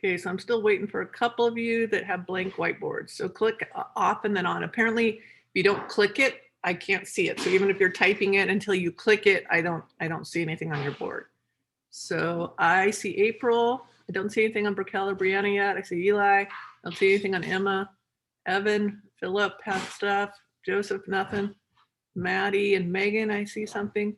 Okay, so I'm still waiting for a couple of you that have blank whiteboards. So click off and then on. Apparently, if you don't click it, I can't see it. So even if you're typing it, until you click it, I don't see anything on your board. So I see April. I don't see anything on Briquel or Brianna yet. I see Eli. I don't see anything on Emma. Evan, Philip has stuff. Joseph, nothing. Maddie and Megan, I see something.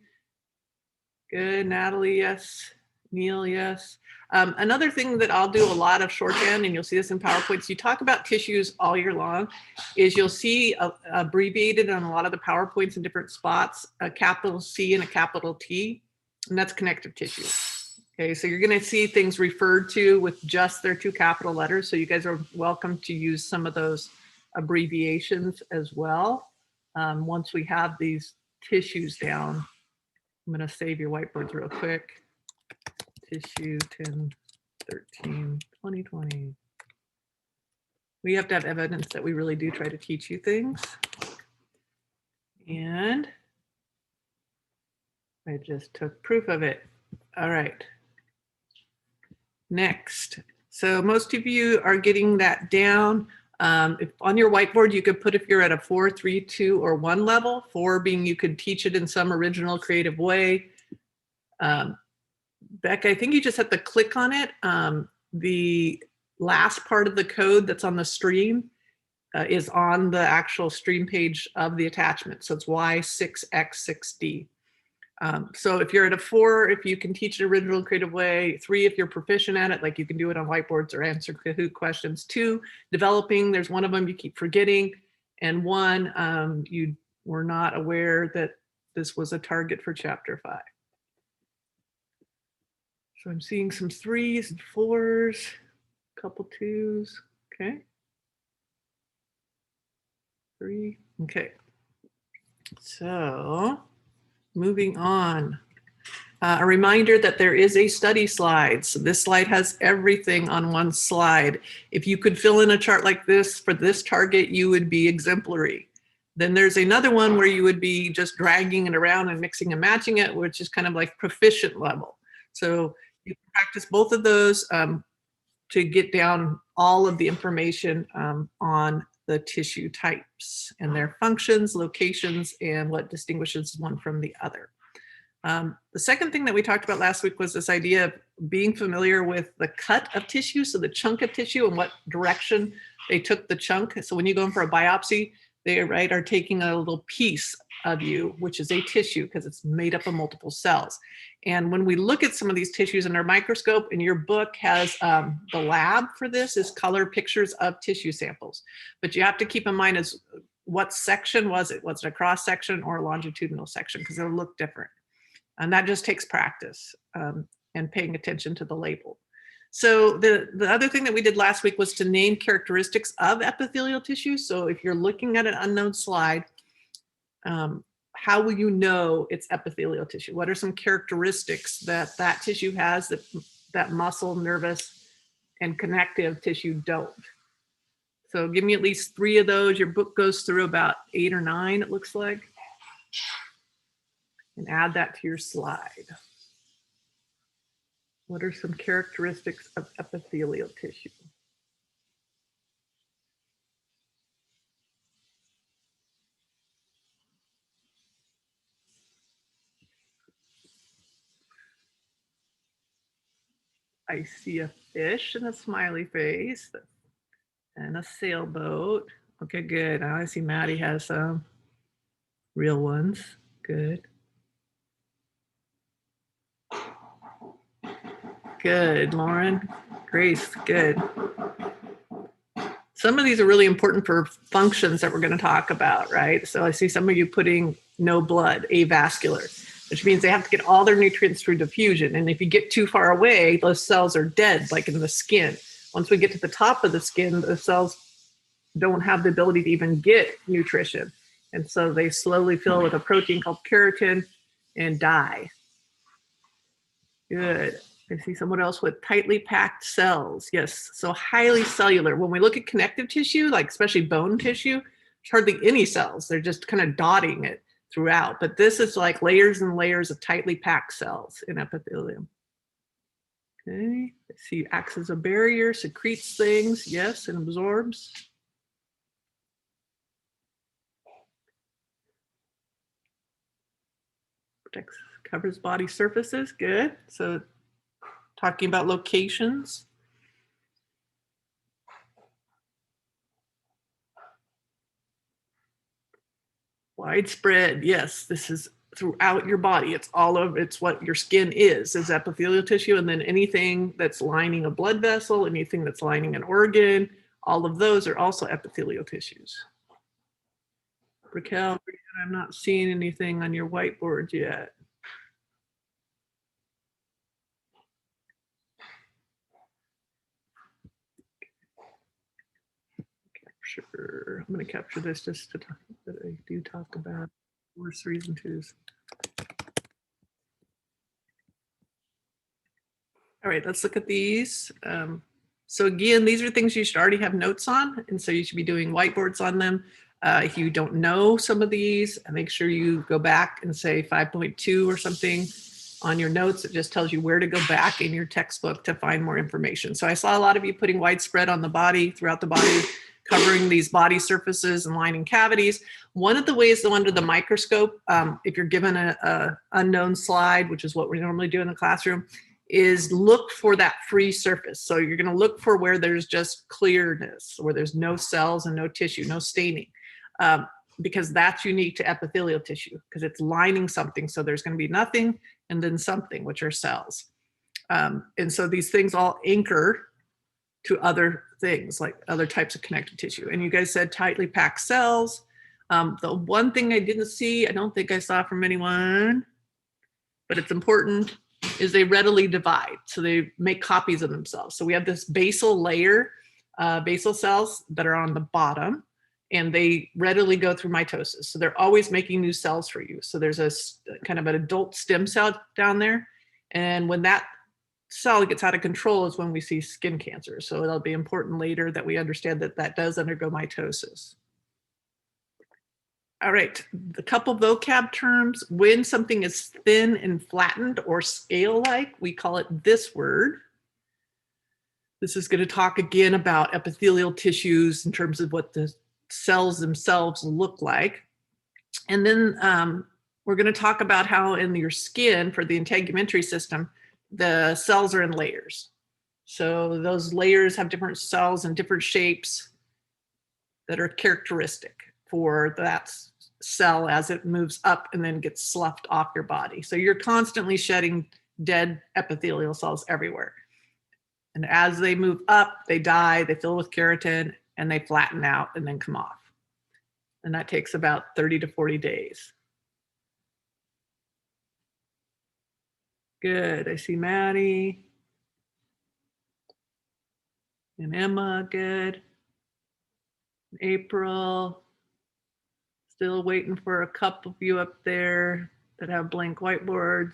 Good. Natalie, yes. Neil, yes. Another thing that I'll do a lot of shorthand, and you'll see this in PowerPoints, you talk about tissues all year long, is you'll see abbreviated on a lot of the PowerPoints in different spots, a capital C and a capital T, and that's connective tissue. Okay, so you're going to see things referred to with just their two capital letters. So you guys are welcome to use some of those abbreviations as well. Once we have these tissues down, I'm going to save your whiteboards real quick. Tissue 10132020. We have to have evidence that we really do try to teach you things. And I just took proof of it. All right. Next. So most of you are getting that down. If on your whiteboard, you could put if you're at a 4, 3, 2, or 1 level, 4 being you could teach it in some original creative way. Beck, I think you just have to click on it. The last part of the code that's on the stream is on the actual stream page of the attachment. So it's Y6X6D. So if you're at a 4, if you can teach it original and creative way, 3, if you're proficient at it, like you can do it on whiteboards or answer Kahoot questions. 2, developing, there's one of them you keep forgetting. And 1, you were not aware that this was a target for chapter 5. So I'm seeing some 3s and 4s, a couple 2s, okay. 3, okay. So moving on. A reminder that there is a study slide. So this slide has everything on one slide. If you could fill in a chart like this for this target, you would be exemplary. Then there's another one where you would be just dragging it around and mixing and matching it, which is kind of like proficient level. So you can practice both of those to get down all of the information on the tissue types and their functions, locations, and what distinguishes one from the other. The second thing that we talked about last week was this idea of being familiar with the cut of tissue, so the chunk of tissue and what direction they took the chunk. So when you go in for a biopsy, they are taking a little piece of you, which is a tissue because it's made up of multiple cells. And when we look at some of these tissues under a microscope, and your book has the lab for this is color pictures of tissue samples. But you have to keep in mind is what section was it? Was it a cross section or a longitudinal section? Because it'll look different. And that just takes practice and paying attention to the label. So the other thing that we did last week was to name characteristics of epithelial tissue. So if you're looking at an unknown slide, how will you know it's epithelial tissue? What are some characteristics that that tissue has that muscle, nervous, and connective tissue don't? So give me at least 3 of those. Your book goes through about 8 or 9, it looks like. And add that to your slide. What are some characteristics of epithelial tissue? I see a fish and a smiley face and a sailboat. Okay, good. Now I see Maddie has some real ones. Good. Good, Lauren. Grace, good. Some of these are really important for functions that we're going to talk about, right? So I see some of you putting no blood, avascular, which means they have to get all their nutrients through diffusion. And if you get too far away, those cells are dead, like in the skin. Once we get to the top of the skin, the cells don't have the ability to even get nutrition. And so they slowly fill with a protein called keratin and die. Good. I see someone else with tightly packed cells. Yes, so highly cellular. When we look at connective tissue, like especially bone tissue, there's hardly any cells. They're just kind of dotting it throughout. But this is like layers and layers of tightly packed cells in epithelium. Okay, I see acts as a barrier, secretes things, yes, and absorbs. Protects, covers body surfaces, good. So talking about locations. Widespread, yes, this is throughout your body. It's all over, it's what your skin is epithelial tissue, and then anything that's lining a blood vessel, anything that's lining an organ, all of those are also epithelial tissues. Raquel, I'm not seeing anything on your whiteboard yet. Capture, I'm going to capture this just to talk that I do talk about worst reason twos. All right, let's look at these. So again, these are things you should already have notes on, and so you should be doing whiteboards on them. If you don't know some of these, make sure you go back and say 5.2 or something on your notes. It just tells you where to go back in your textbook to find more information. So I saw a lot of you putting widespread on the body, throughout the body, covering these body surfaces and lining cavities. One of the ways, though, under the microscope, if you're given a unknown slide, which is what we normally do in the classroom, is look for that free surface. So you're going to look for where there's just clearness, where there's no cells and no tissue, no staining, because that's unique to epithelial tissue, because it's lining something. So there's going to be nothing and then something, which are cells. And so these things all anchor to other things, like other types of connective tissue. And you guys said tightly packed cells. The one thing I didn't see, I don't think I saw from anyone, but it's important, is they readily divide. So they make copies of themselves. So we have this basal layer, basal cells that are on the bottom, and they readily go through mitosis. So they're always making new cells for you. So there's a kind of an adult stem cell down there. And when that cell gets out of control is when we see skin cancer. So it'll be important later that we understand that that does undergo mitosis. All right, a couple vocab terms. When something is thin and flattened or scale-like, we call it this word. This is going to talk again about epithelial tissues in terms of what the cells themselves look like. And then we're going to talk about how in your skin, for the integumentary system, the cells are in layers. So those layers have different cells and different shapes that are characteristic for that cell as it moves up and then gets sloughed off your body. So you're constantly shedding dead epithelial cells everywhere. And as they move up, they die, they fill with keratin, and they flatten out and then come off. And that takes about 30 to 40 days. Good, I see Maddie. And Emma, good. April. Still waiting for a couple of you up there that have blank whiteboards.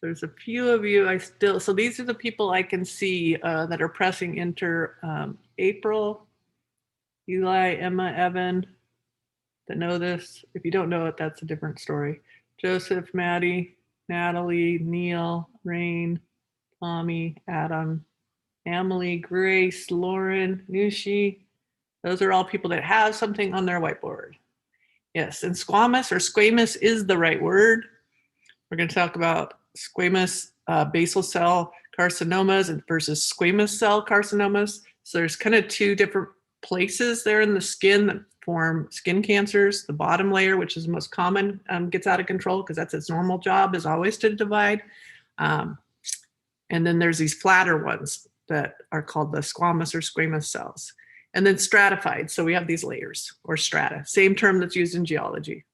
There's a few of you so these are the people I can see that are pressing enter. April, Eli, Emma, Evan, that know this. If you don't know it, that's a different story. Joseph, Maddie, Natalie, Neil, Rain, Tommy, Adam, Emily, Grace, Lauren, Nushi. Those are all people that have something on their whiteboard. Yes, and squamous or squamous is the right word. We're going to talk about squamous basal cell carcinomas versus squamous cell carcinomas. So there's kind of two different places there in the skin that form skin cancers. The bottom layer, which is the most common, gets out of control because that's its normal job, is always to divide. And then there's these flatter ones that are called the squamous or squamous cells. And then stratified. So we have these layers, or strata, same term that's used in geology.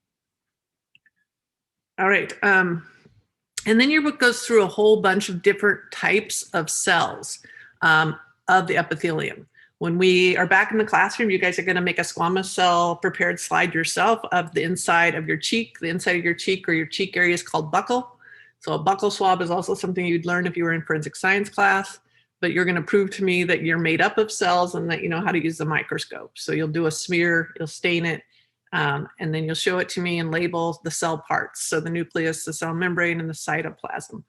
All right. And then your book goes through a whole bunch of different types of cells of the epithelium. When we are back in the classroom, you guys are going to make a squamous cell prepared slide yourself of the inside of your cheek. The inside of your cheek or your cheek area is called buccal. So a buccal swab is also something you'd learn if you were in forensic science class. but you're going to prove to me that you're made up of cells and that you know how to use the microscope. So you'll do a smear, you'll stain it, and then you'll show it to me and label the cell parts. So the nucleus, the cell membrane, and the cytoplasm.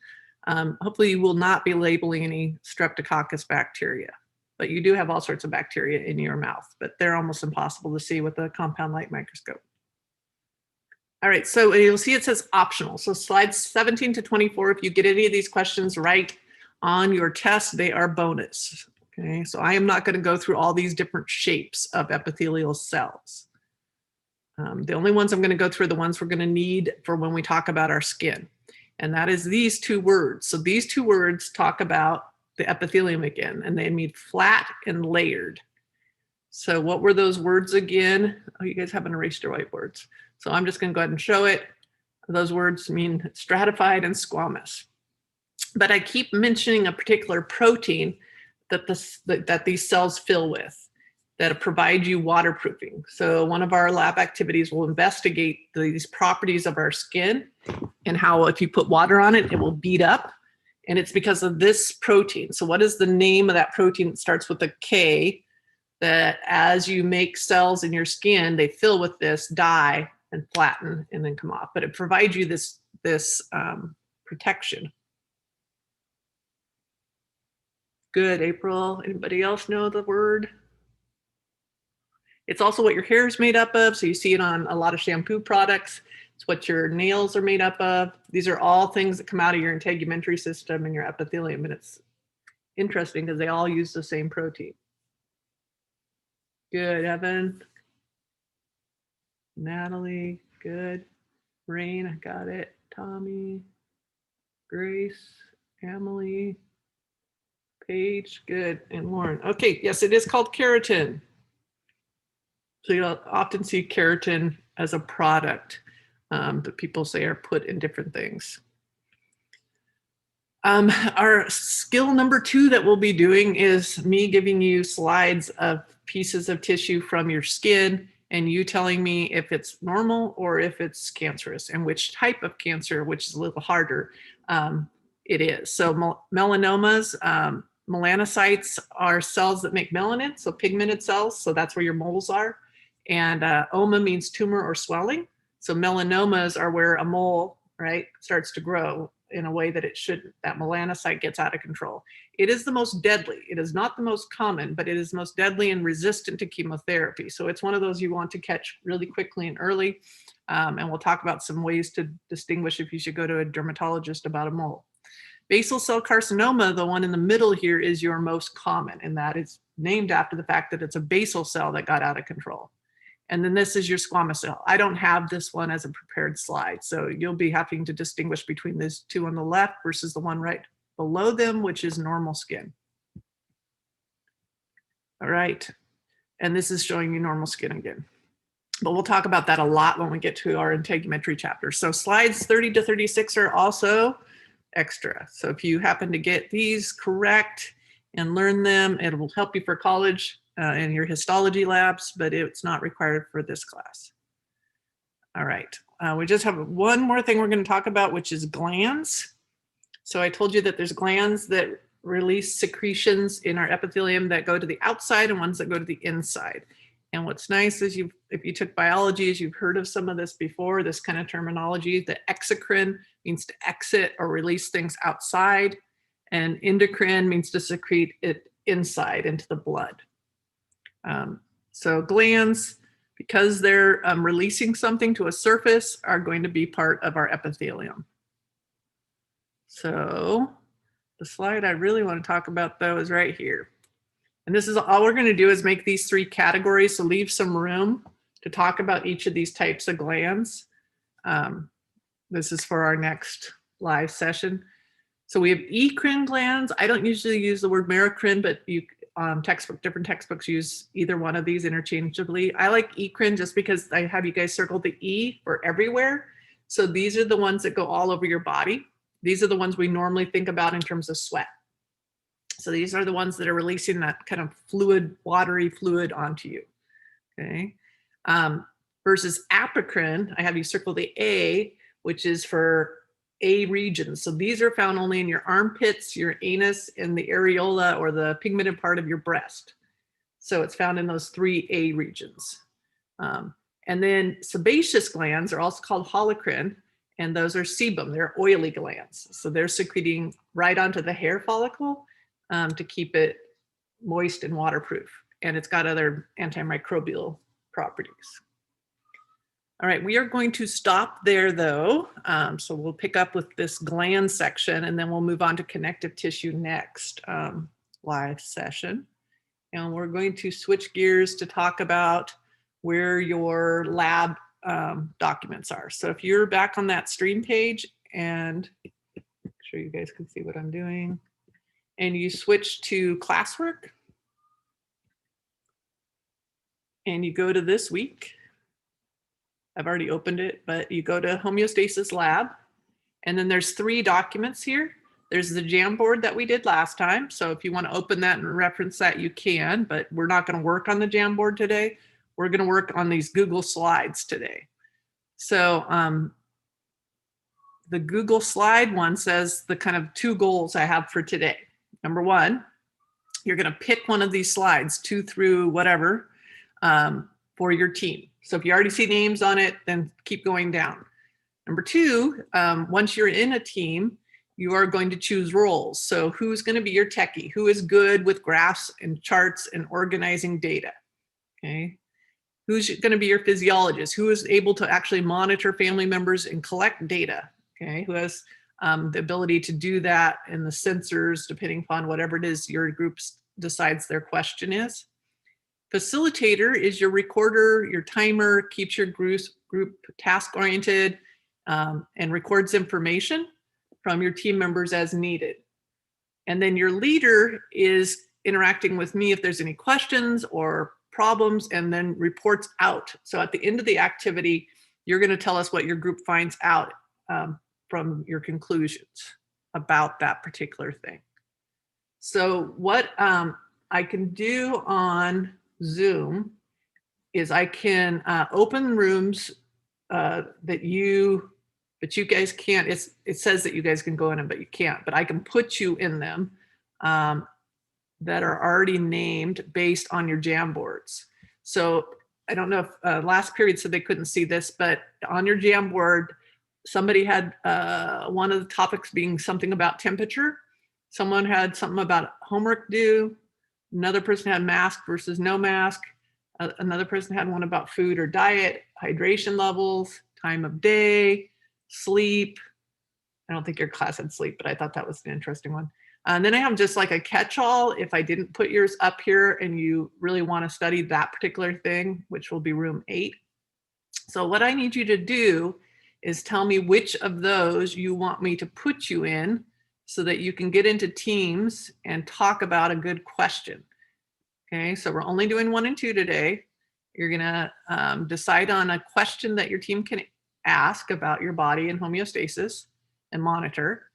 Hopefully you will not be labeling any streptococcus bacteria, but you do have all sorts of bacteria in your mouth, but they're almost impossible to see with a compound light microscope. All right, so you'll see it says optional. So slides 17 to 24, if you get any of these questions right on your test, they are bonus. Okay, so I am not going to go through all these different shapes of epithelial cells. The only ones I'm going to go through are the ones we're going to need for when we talk about our skin. And that is these two words. So these two words talk about the epithelium again, and they mean flat and layered. So what were those words again? Oh, you guys haven't erased your whiteboards. So I'm just going to go ahead and show it. Those words mean stratified and squamous. But I keep mentioning a particular protein that these cells fill with that provide you waterproofing. So one of our lab activities will investigate these properties of our skin and how if you put water on it, it will bead up. And it's because of this protein. So what is the name of that protein? It starts with a K, that as you make cells in your skin, they fill with this dye and flatten and then come off. But it provides you this protection. Good, April. Anybody else know the word? It's also what your hair is made up of. So you see it on a lot of shampoo products. It's what your nails are made up of. These are all things that come out of your integumentary system and your epithelium. And it's interesting because they all use the same protein. Good, Evan. Natalie, good. Rain, I got it. Tommy, Grace, Emily, Paige, good. And Lauren. Okay, yes, it is called keratin. So you'll often see keratin as a product that people say are put in different things. Our skill number 2 that we'll be doing is me giving you slides of pieces of tissue from your skin and you telling me if it's normal or if it's cancerous and which type of cancer, which is a little harder, it is. So melanomas, melanocytes are cells that make melanin, so pigmented cells, so that's where your moles are. And oma means tumor or swelling. So melanomas are where a mole, right, starts to grow in a way that it shouldn't. That melanocyte gets out of control. It is the most deadly. It is not the most common, but it is most deadly and resistant to chemotherapy. So it's one of those you want to catch really quickly and early. And we'll talk about some ways to distinguish if you should go to a dermatologist about a mole. Basal cell carcinoma, the one in the middle here, is your most common, and that is named after the fact that it's a basal cell that got out of control. And then this is your squamous cell. I don't have this one as a prepared slide, so you'll be having to distinguish between these two on the left versus the one right below them, which is normal skin. All right, and this is showing you normal skin again. But we'll talk about that a lot when we get to our integumentary chapter. So slides 30 to 36 are also extra. So if you happen to get these correct and learn them, it will help you for college in your histology labs, but it's not required for this class. All right, we just have one more thing we're going to talk about, which is glands. So I told you that there's glands that release secretions in our epithelium that go to the outside and ones that go to the inside. And what's nice is if you took biology, as you've heard of some of this before, this kind of terminology, the exocrine means to exit or release things outside, and endocrine means to secrete it inside into the blood. So glands, because they're releasing something to a surface, are going to be part of our epithelium. So the slide I really want to talk about, though, is right here. And this is all we're going to do is make these 3 categories, so leave some room to talk about each of these types of glands. This is for our next live session. So we have eccrine glands. I don't usually use the word merocrine, but different textbooks use either one of these interchangeably. I like eccrine just because I have you guys circle the E for everywhere. So these are the ones that go all over your body. These are the ones we normally think about in terms of sweat. So these are the ones that are releasing that kind of fluid, watery fluid onto you, okay? Versus apocrine, I have you circle the A, which is for A regions. So these are found only in your armpits, your anus, and the areola, or the pigmented part of your breast. So it's found in those 3 A regions. And then sebaceous glands are also called holocrine, and those are sebum. They're oily glands. So they're secreting right onto the hair follicle to keep it moist and waterproof. And it's got other antimicrobial properties. All right, we are going to stop there though. So we'll pick up with this gland section, and then we'll move on to connective tissue next live session. And we're going to switch gears to talk about where your lab documents are. So if you're back on that stream page, and make sure you guys can see what I'm doing, and you switch to classwork, and you go to this week. I've already opened it, but you go to homeostasis lab, and then there's 3 documents here. There's the Jamboard that we did last time. So if you want to open that and reference that, you can, but we're not going to work on the Jamboard today. We're going to work on these Google Slides today. So the Google Slide one says the kind of 2 goals I have for today. Number 1, you're going to pick one of these slides, 2 through whatever, for your team. So if you already see names on it, then keep going down. Number 2, once you're in a team, you are going to choose roles. So who's going to be your techie? Who is good with graphs and charts and organizing data? Okay. Who's going to be your physiologist? Who is able to actually monitor family members and collect data? Okay. Who has the ability to do that, and the sensors, depending upon whatever it is your group decides their question is. Facilitator is your recorder, your timer, keeps your group task oriented, and records information from your team members as needed. And then your leader is interacting with me if there's any questions or problems, and then reports out. So at the end of the activity, you're going to tell us what your group finds out from your conclusions about that particular thing. So what I can do on Zoom is I can open rooms that you guys can't. It says that you guys can go in them, but you can't. But I can put you in them that are already named based on your Jamboards. So I don't know if last period said they couldn't see this, but on your Jamboard, somebody had one of the topics being something about temperature. Someone had something about homework due. Another person had mask versus no mask. Another person had one about food or diet, hydration levels, time of day, sleep. I don't think your class had sleep, but I thought that was an interesting one. And then I have just like a catch-all if I didn't put yours up here and you really want to study that particular thing, which will be room 8. So what I need you to do is tell me which of those you want me to put you in so that you can get into teams and talk about a good question. Okay, so we're only doing 1 and 2 today. You're gonna decide on a question that your team can ask about your body and homeostasis and monitor,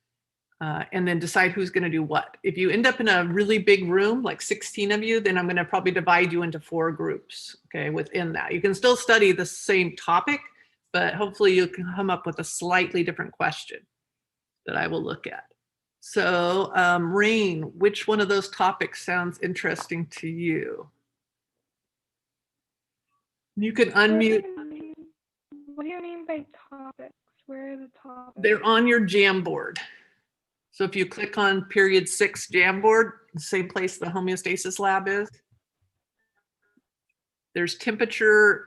and then decide who's gonna do what. If you end up in a really big room, like 16 of you, then I'm gonna probably divide you into 4 groups, okay, within that. You can still study the same topic, but hopefully you can come up with a slightly different question that I will look at. So Rain, which one of those topics sounds interesting to you? You can unmute. What do you mean by topics? Where are the topics? They're on your Jamboard. So if you click on period 6 Jamboard, the same place the homeostasis lab is, there's temperature.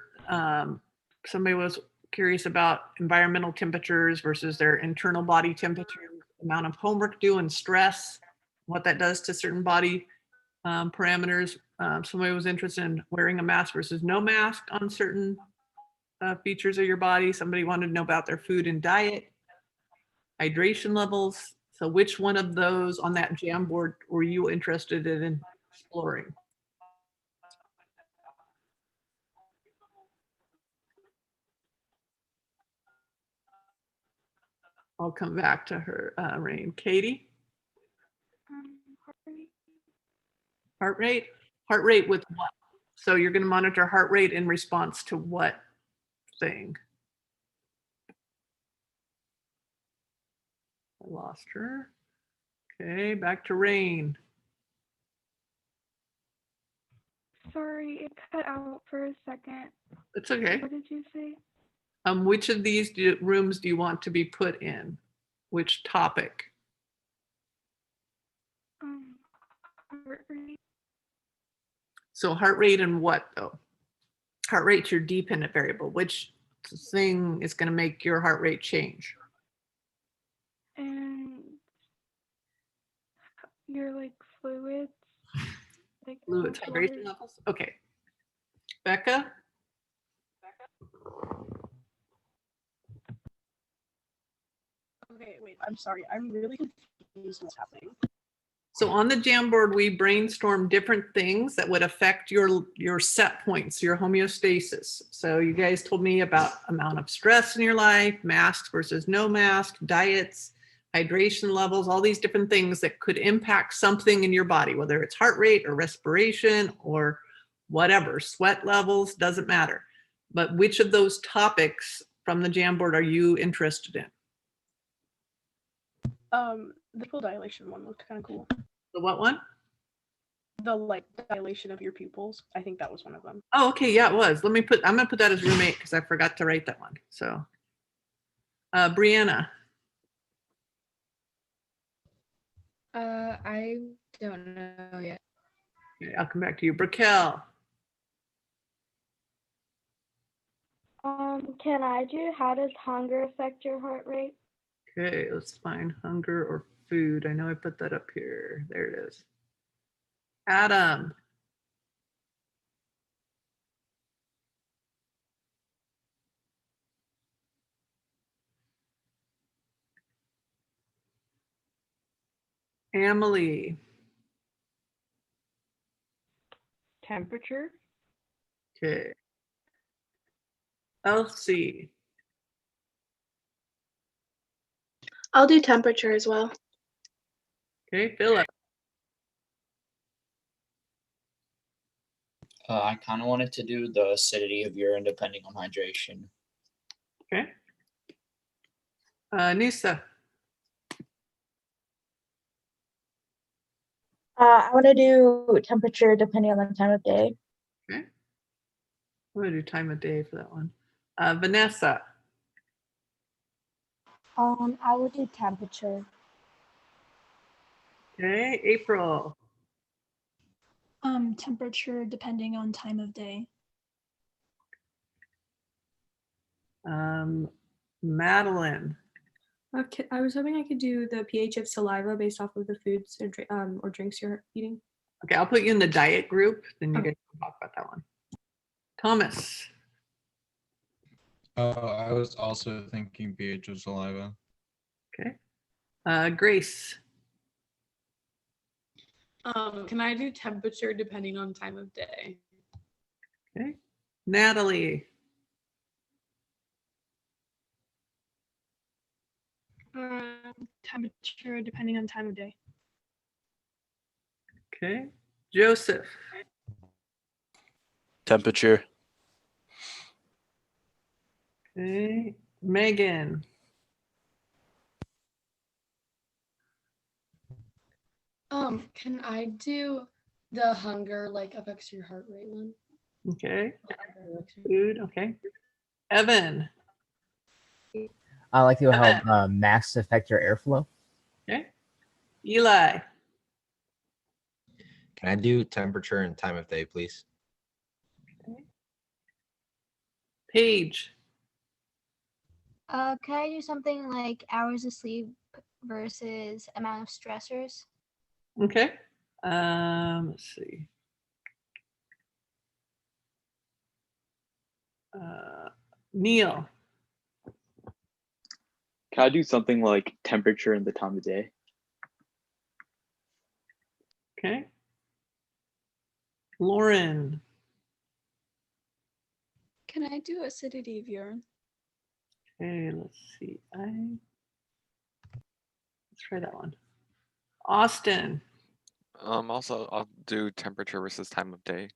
Somebody was curious about environmental temperatures versus their internal body temperature, amount of homework due and stress, what that does to certain body parameters. Somebody was interested in wearing a mask versus no mask on certain features of your body. Somebody wanted to know about their food and diet, hydration levels. So which one of those on that Jamboard were you interested in exploring? I'll come back to her, Rain. Katie? Heart rate? Heart rate with what? So you're going to monitor heart rate in response to what thing? lost her. Okay, back to Rain. Sorry, it cut out for a second. It's okay. What did you say? Which of these rooms do you want to be put in? Which topic? Heart rate. So heart rate and what though? Heart rate's your dependent variable. Which thing is going to make your heart rate change? And your like fluids. Like Fluids, how much hydration water- levels? Okay. Becca? Okay, wait, I'm sorry. I'm really confused what's happening. So on the Jamboard, we brainstorm different things that would affect your set points, your homeostasis. So you guys told me about amount of stress in your life, masks versus no mask, diets, hydration levels, all these different things that could impact something in your body, whether it's heart rate or respiration or whatever, sweat levels, doesn't matter. But which of those topics from the Jamboard are you interested in? The full dilation one looked kind of cool. The what one? The like dilation of your pupils. I think that was one of them. Oh, okay, yeah, it was. I'm gonna put that as roommate because I forgot to write that one. So, Brianna. I don't know yet. Okay, I'll come back to you. Briquel. Can I do how does hunger affect your heart rate? Okay, let's find hunger or food. I know I put that up here. There it is. Adam. Emily. Temperature. Okay. Elsie. I'll do temperature as well. Okay, Philip. I kind of wanted to do the acidity of urine depending on hydration. Okay. Nisa. I want to do temperature depending on the time of day. Okay. I'm gonna do time of day for that one. Vanessa. I would do temperature. Okay, April. Temperature depending on time of day. Madeline. Okay, I was hoping I could do the pH of saliva based off of the foods or drinks you're eating. Okay, I'll put you in the diet group, then you Okay. guys can talk about that one. Thomas. I was also thinking pH of saliva. Okay. Grace. Can I do temperature depending on time of day? Okay. Natalie. Temperature depending on time of day. Okay. Joseph. Temperature. Okay. Megan. Can I do the hunger like affects your heart rate one? Okay. Food. Okay. Evan. I like to how masks affect your airflow. Okay. Eli. Can I do temperature and time of day, please? Okay. Paige. Can I do something like hours of sleep versus amount of stressors? Okay. Let's see. Neil. Can I do something like temperature and the time of day? Okay. Lauren. Can I do acidity of urine? Okay, let's see. Let's try that one. Austin. Also, I'll do temperature versus time of day.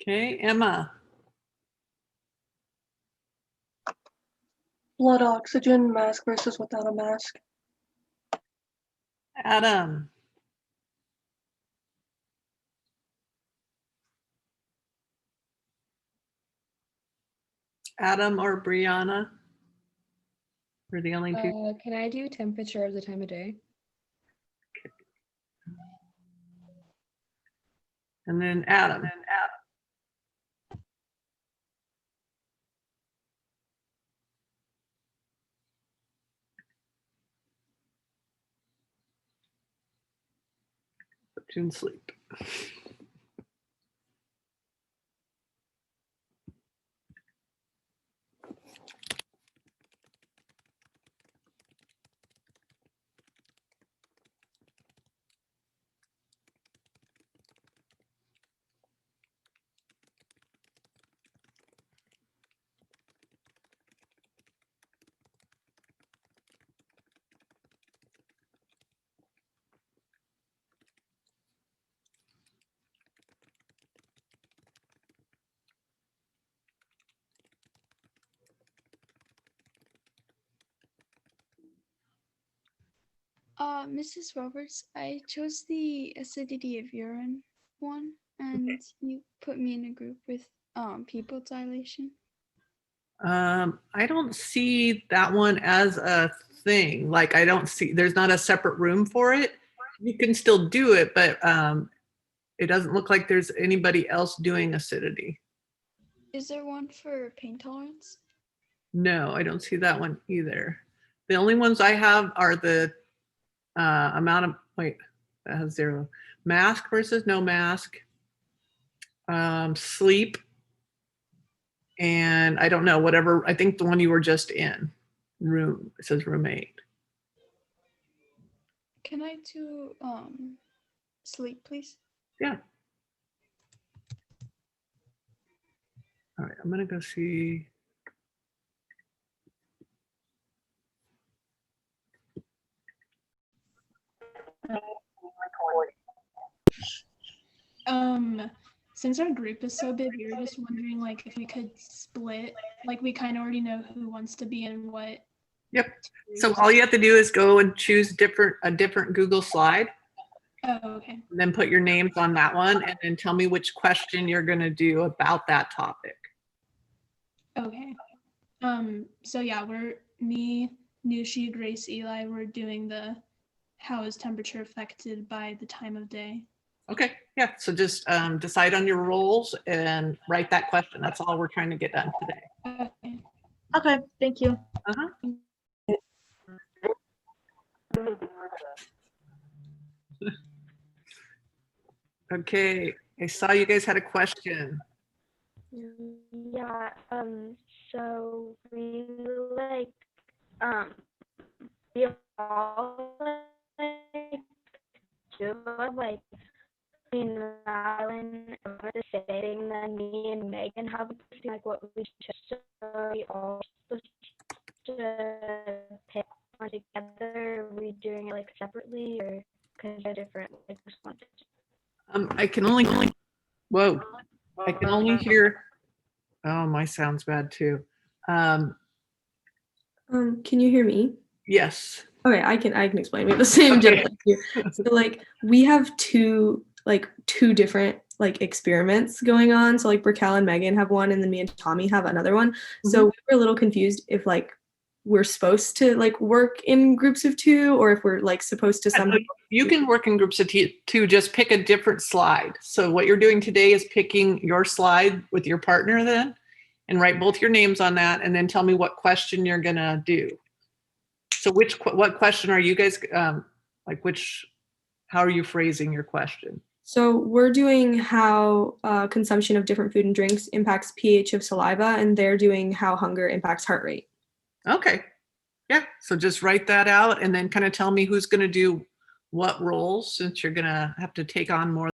Okay, Emma. Blood oxygen, mask versus without a mask. Adam. Adam or Brianna? We're the only two. Can I do temperature of the time of day? And then Adam. Put you in sleep. Mrs. Roberts, I chose the acidity of urine one, and you put me in a group with pupil dilation. I don't see that one as a thing. Like I don't see, there's not a separate room for it. You can still do it, but it doesn't look like there's anybody else doing acidity. Is there one for pain tolerance? No, I don't see that one either. The only ones I have are the amount of, wait, that has 0. Mask versus no mask, sleep, and I don't know, whatever, I think the one you were just in, room, it says roommate. Can I do sleep, please? Yeah. All right, I'm gonna go see. Since our group is so big, we were just wondering like if we could split, like we kind of already know who wants to be in what. Yep. So all you have to do is go and choose a different Google slide. Oh, okay. And then put your names on that one and then tell me which question you're gonna do about that topic. Okay. So yeah, me, Nushi, Grace, Eli, we're doing the how is temperature affected by the time of day. Okay, yeah, so just decide on your roles and write that question. That's all we're trying to get done today. Okay. Okay, thank you. Okay, I saw you guys had a question. Yeah, so we like, we all like, two of us, like, between Madeline and the sitting, then me and Megan have like what we chose, so we all supposed to pick one together. Are we doing it like separately or because they're different like responses? I can only, whoa, I can only hear, oh, my sound's bad too. Can you hear me? Yes. Okay, I can explain. We have the same Okay. here. So like we have two different like experiments going on. So like Brickell and Megan have one, and then me and Tommy have another one. So we were a little confused if like we're supposed to like work in groups of 2 or if we're like supposed to somehow. You can work in groups of 2, just pick a different slide. So what you're doing today is picking your slide with your partner then and write both your names on that and then tell me what question you're gonna do. So what question are you guys, like how are you phrasing your question? So we're doing how consumption of different food and drinks impacts pH of saliva, and they're doing how hunger impacts heart rate. Okay. Yeah. So just write that out and then kind of tell me who's going to do what roles, since you're going to have to take on more